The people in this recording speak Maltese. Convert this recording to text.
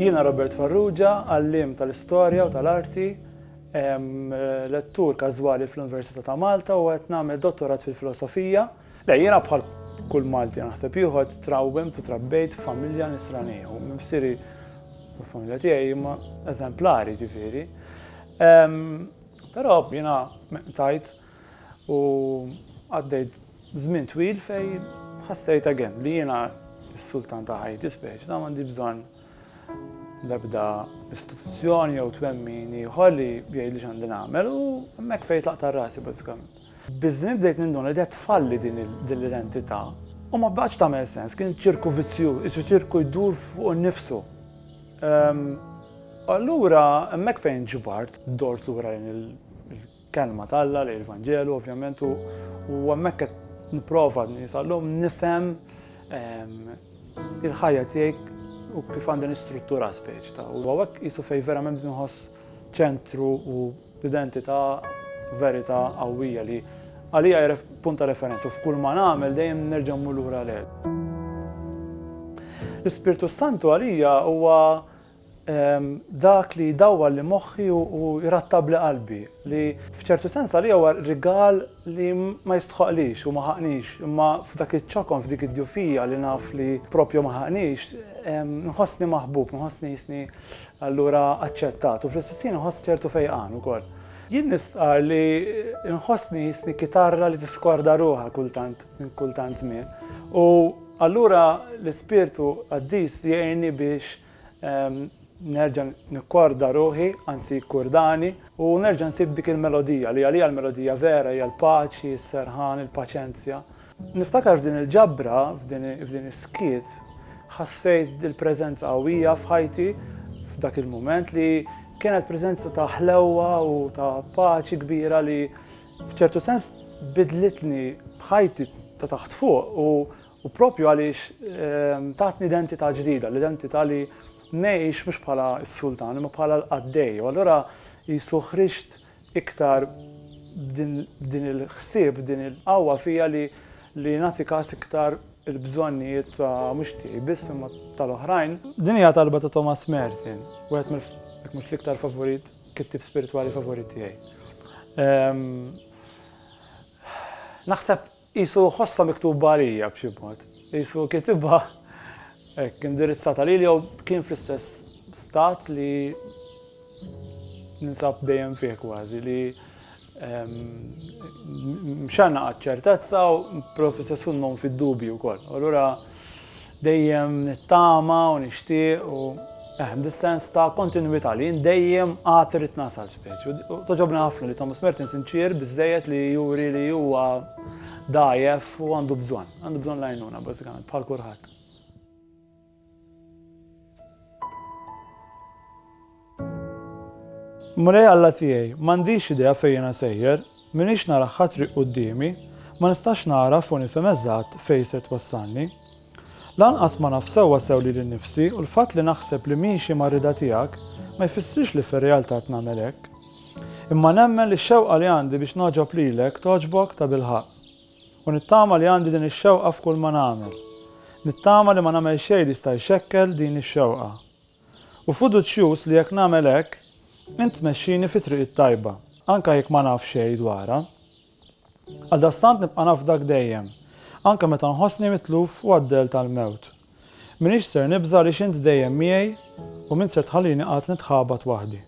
Jiena Robert Farrugia, għallim tal-istorja u tal-arti, lettur każwali fl-Università ta' Malta u qed nagħmel dottorat fil-filosofija. Jiena bħal kull Malti naħseb ieħor trawwemt u trabbejt f'familja nisranija u missieri u l-familja tiegħi huma eżemplari ġifieri. Però jiena meqtajt u għaddejt żmien twil fejn ħassejt li jiena s-sultan ta' ħajti speċi ta' m'għandi bżonn l-ebda istituzzjoni jew twemmin ieħor li jgħid li x'għandi nagħmel u hemmhekk fejn tlaqta' rasi bażikament. Biż-żmien bdejt ninduna li qed tfalli din l-identità u ma baqgħetx tagħmel sens, kien ċirku vizzjuż, ċirku jdur fuq innifsu. Allura hemmhekk fejn ġibart dort lura il-kelma tal-Alla lejn il-Vanġelu ovvjament u hemmhekk qed nipprova nisallhom nifhem il-ħajja tiegħek u kif għandha nistruttura speċi ta' u hawnhekk qisu fejn verament inħoss ċentru u identità verità qawwija li għalija punta referenza u f'kull ma nagħmel dejjem nerġa' mmur lura lejh. L-Ispirtu Santu għalija huwa dak li jdawwar li moħħi u jrattab li qalbi li f'ċertu sens għalija huwa rigal li ma jistħoqlix u ma ħaqnix imma f'dak iċ-ċokon f'dik id-djufija li naf li proprju ma ħaqnix nħossni maħbub, nħossni jisni allura aċċettat u fl-istess nħoss ċertu fejqan ukoll. Jien nistqar li nħossni jisni kitarra li tiskorda ruħha kultant żmien. U allura l-Ispirtu Qaddis jgħinni biex nerġa' nikkorda ruħi, anzi kurdani, u nerġa' nsib dik il-melodija li għalija l-melodija vera hija l-paċi, s-serħan, il-paċenzja. Niftakar f'din il-ġabra, f'din is-skiet, ħassejt il-preżenza qawwija f'ħajti f'dak il-mument li kienet preżenza ta' ħlewwa u ta' paċi kbira li f'ċertu sens bidlitni b'ħajti ta' taħt fuq u propju għaliex tatni identità ġdida, l-identità li ngħix mhux bħala s-sultan imma bħala l-qaddej. U allura jisu ħriġt iktar din il-ħsieb, din il-qawwa fija li nagħti każ iktar il-bżonnijiet ta' mhux tiegħi biss imma tal-oħrajn. Din hija talba ta' Thomas Merton, wieħed mhux l-iktar favorit, kittib spiritwali favorit tiegħi. Naħseb qisu ħossa miktuba għalija b'xi mod. Qisu kitibha indirizzata lili jew kien fl-istess stat li ninsab dejjem fih kważi li mxanna ċertezza u professess non fid-dubju wkoll. Allura dejjem nittama u nixtieq u dis-sens ta' kontinwità li dejjem għad irid nasal speċi. Toġobni ħafna li Thomas Merton sinċir biżżejjed li juri li huwa dgħajjef u għandu bżonn l-għajnuna bażikament bħal kulħadd. Mulej Alla tiegħi, m'għandix idea fejn jiena sejjer, m'iniex nara ħatri qudiemi, ma nistax naraf u nifhem eżatt fejn se twassalni. Lanqas ma naf sewwa sew lili nnifsi u l-fatt li naħseb li miexi mar-rida tiegħek ma jfissirx li fir-realtà qed nagħmel hekk. Imma nemmen li x-xewqa li għandi biex noġob lilek toġbok ta' bilħaq. U nittama li għandi din ix-xewqa f'kull ma nagħmel. Nittama li ma nagħmel xejn li jista' jxekkel din ix-xewqa. U fiduċjuż li jekk nagħmel hekk int tmexxini fi triq it-tajba, anke jekk ma naf xejn dwarha. Għaldastant nibqa' naf dak dejjem, anke meta nħossni mitluf u għaddel tal-mewt. M'iniex ser nibża li x'int dejjem miegħi u min ser tħallini qatt nitħabat waħdi.